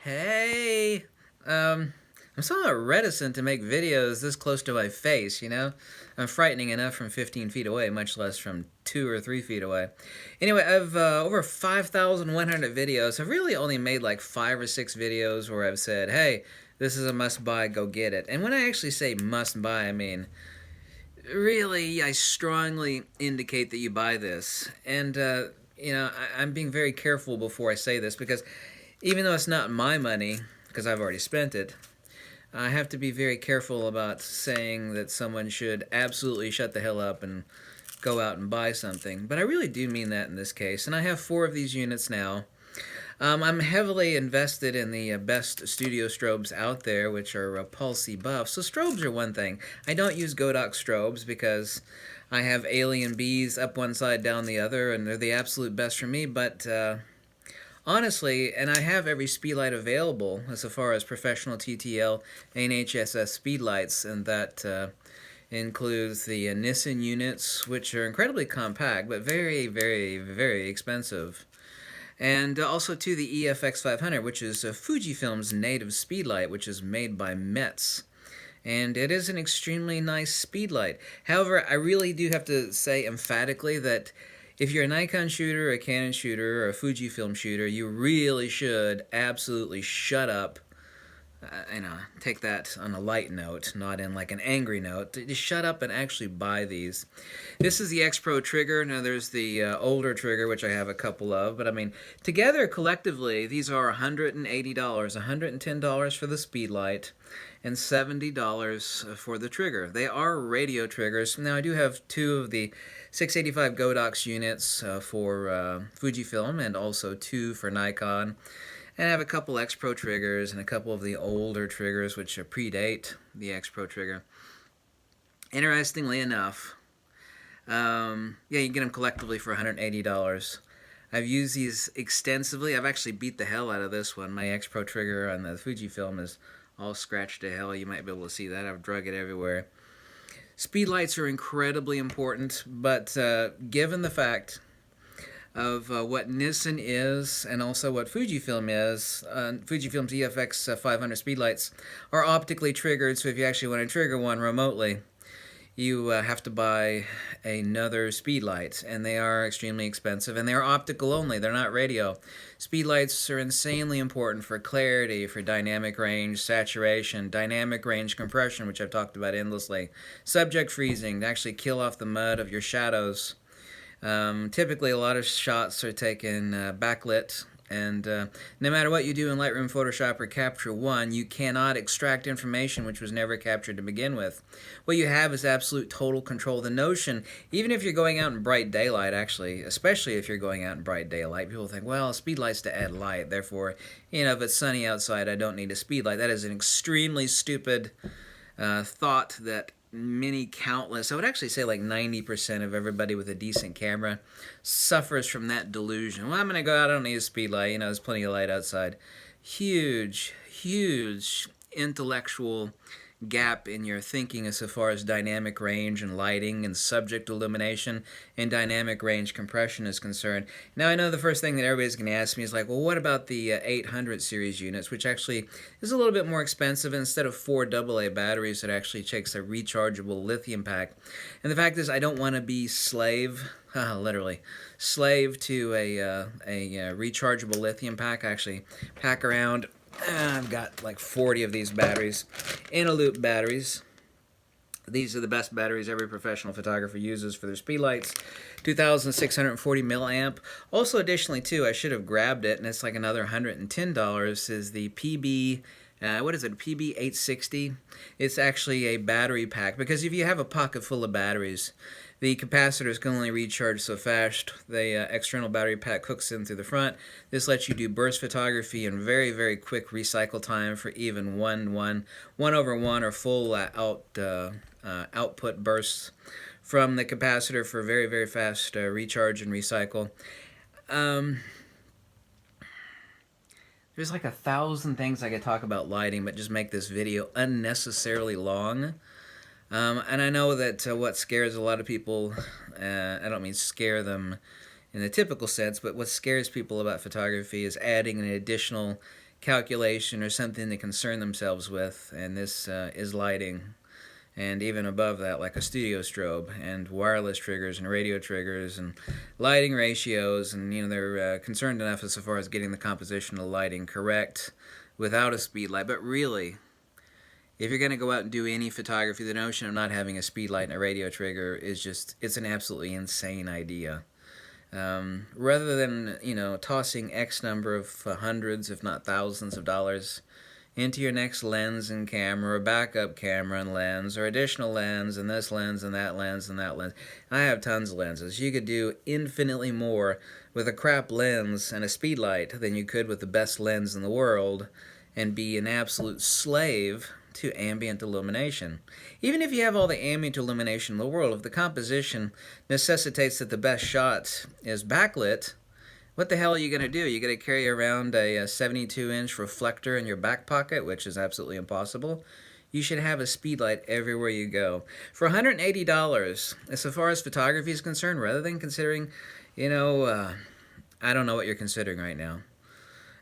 Hey, I'm somewhat reticent to make videos this close to my face, you know? I'm frightening enough from 15 feet away, much less from 2 or 3 feet away. Anyway, I've over 5,100 videos. I've really only made like 5 or 6 videos where I've said, hey, this is a must buy, go get it. And when I actually say must buy, I mean, really, I strongly indicate that you buy this. And, I'm being very careful before I say this because even though it's not my money, because I've already spent it, I have to be very careful about saying that someone should absolutely shut the hell up and go out and buy something. But I really do mean that in this case. And I have 4 of these units now. I'm heavily invested in the best studio strobes out there, which are Pulsey Buff. So strobes are one thing. I don't use Godox strobes because I have alien bees up one side, down the other, and they're the absolute best for me. But honestly, and I have every speedlight available as far as professional TTL and HSS speedlights, and that includes the Nissan units, which are incredibly compact but very, very, very expensive. And also to the EFX 500, which is Fujifilm's native speedlight, which is made by Metz. And it is an extremely nice speedlight. However, I really do have to say emphatically that if you're a Nikon shooter, a Canon shooter, or a Fujifilm shooter, you really should absolutely shut up. Take that on a light note, not in like an angry note. Just shut up and actually buy these. This is the X Pro trigger. Now there's the older trigger, which I have a couple of, but I mean, together collectively, these are $180, $110 for the Speedlight, and $70 for the trigger. They are radio triggers. Now I do have 2 of the 685 Godox units for Fujifilm, and also 2 for Nikon. And I have a couple X Pro triggers and a couple of the older triggers which predate the X Pro trigger. Interestingly enough, you can get them collectively for $180. I've used these extensively. I've actually beat the hell out of this one. My X Pro trigger on the Fujifilm is all scratched to hell. You might be able to see that. I've drug it everywhere. Speedlights are incredibly important, but given the fact of what Nissan is and also what Fujifilm is. Fujifilm's EFX 500 speedlights are optically triggered, so if you actually want to trigger one remotely, you have to buy another speedlight, and they are extremely expensive, and they are optical only. They're not radio. Speedlights are insanely important for clarity, for dynamic range, saturation, dynamic range compression, which I've talked about endlessly, subject freezing, to actually kill off the mud of your shadows. Typically, a lot of shots are taken backlit, and no matter what you do in Lightroom, Photoshop, or Capture One, you cannot extract information which was never captured to begin with. What you have is absolute total control. The notion, even if you're going out in bright daylight, actually, especially if you're going out in bright daylight, people think, well, a speed light's to add light, therefore, if it's sunny outside, I don't need a speed light. That is an extremely stupid thought that countless, I would actually say like 90% of everybody with a decent camera suffers from that delusion. Well, I'm going to go out, I don't need a speed light, there's plenty of light outside. Huge, huge intellectual gap in your thinking as far as dynamic range and lighting and subject illumination and dynamic range compression is concerned. Now, I know the first thing that everybody's going to ask me is like, well, what about the 800 series units, which actually is a little bit more expensive. Instead of 4 AA batteries, it actually takes a rechargeable lithium pack. And the fact is, I don't want to be literally slave to a rechargeable lithium pack. I actually pack around, I've got like 40 of these batteries, loop batteries. These are the best batteries every professional photographer uses for their speedlights. 2,640 milliamp. Also, additionally, too, I should have grabbed it, and it's like another $110, is the PB, what is it, PB 860? It's actually a battery pack, because if you have a pocket full of batteries, the capacitors can only recharge so fast. The external battery pack hooks in through the front. This lets you do burst photography and very, very quick recycle time for even 1/1 or full output bursts from the capacitor for very, very fast recharge and recycle. There's like 1,000 things I could talk about lighting, but just make this video unnecessarily long. And I know that what scares a lot of people, I don't mean scare them in the typical sense, but what scares people about photography is adding an additional calculation or something to concern themselves with, and this is lighting. And even above that, like a studio strobe and wireless triggers and radio triggers and lighting ratios, and they're concerned enough as far as getting the composition of lighting correct without a speed light. But really, if you're going to go out and do any photography, the notion of not having a speed light and a radio trigger is it's an absolutely insane idea. Rather than, tossing X number of hundreds, if not thousands of dollars into your next lens and camera, or backup camera and lens, or additional lens, and this lens, and that lens, and that lens. I have tons of lenses. You could do infinitely more with a crap lens and a speed light than you could with the best lens in the world, and be an absolute slave to ambient illumination. Even if you have all the ambient illumination in the world, if the composition necessitates that the best shot is backlit, what the hell are you going to do? You're going to carry around a 72-inch reflector in your back pocket, which is absolutely impossible. You should have a speed light everywhere you go. For $180, as far as photography is concerned, rather than considering, I don't know what you're considering right now.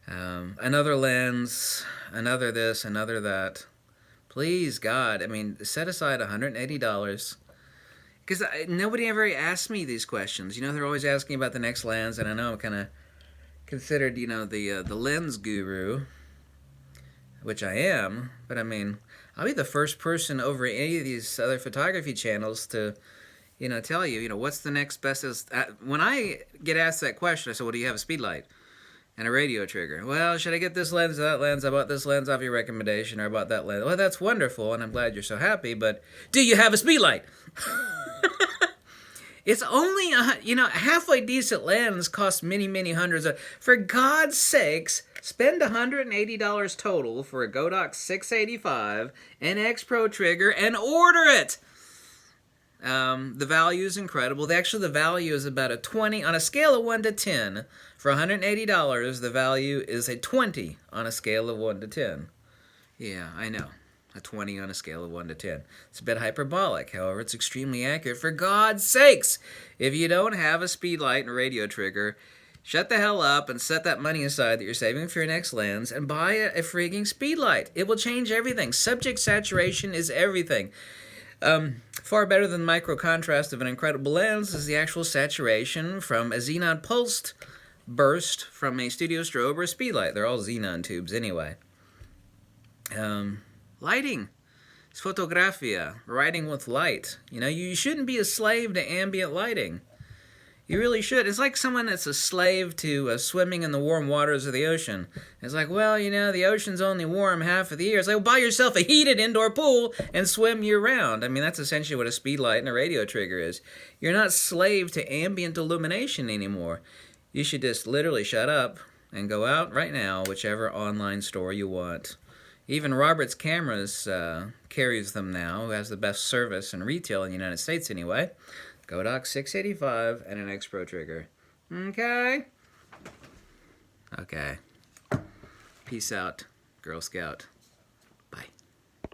Another lens, another this, another that. Please, God, set aside $180. Because nobody ever asked me these questions. They're always asking about the next lens, and I know I'm kind of considered, the lens guru, which I am. But I'll be the first person over any of these other photography channels to, tell you, what's the next bestest. When I get asked that question, I say, well, do you have a speed light and a radio trigger? Well, should I get this lens or that lens? I bought this lens off your recommendation, or I bought that lens. Well, that's wonderful, and I'm glad you're so happy, but do you have a speed light? It's only a halfway decent lens costs many, many hundreds of. For God's sakes, spend $180 total for a Godox 685, an X Pro trigger, and order it. The value is incredible. The value is about a 20 on a scale of 1 to 10. For $180, the value is a 20 on a scale of 1 to 10. Yeah, I know. A 20 on a scale of 1 to 10. It's a bit hyperbolic, however, it's extremely accurate. For God's sakes, if you don't have a speed light and a radio trigger, shut the hell up and set that money aside that you're saving for your next lens and buy a freaking speed light. It will change everything. Subject saturation is everything. Far better than the micro contrast of an incredible lens is the actual saturation from a xenon pulsed burst from a studio strobe or a speed light. They're all xenon tubes anyway. Lighting. It's photografia. Writing with light. You shouldn't be a slave to ambient lighting. You really should. It's like someone that's a slave to swimming in the warm waters of the ocean. It's like, well, the ocean's only warm half of the year. It's like, well, buy yourself a heated indoor pool and swim year-round. That's essentially what a speed light and a radio trigger is. You're not slave to ambient illumination anymore. You should just literally shut up and go out right now, whichever online store you want. Even Roberts Cameras carries them now, who has the best service in retail in the United States anyway. Godox 685 and an X Pro trigger. Okay. Peace out, Girl Scout.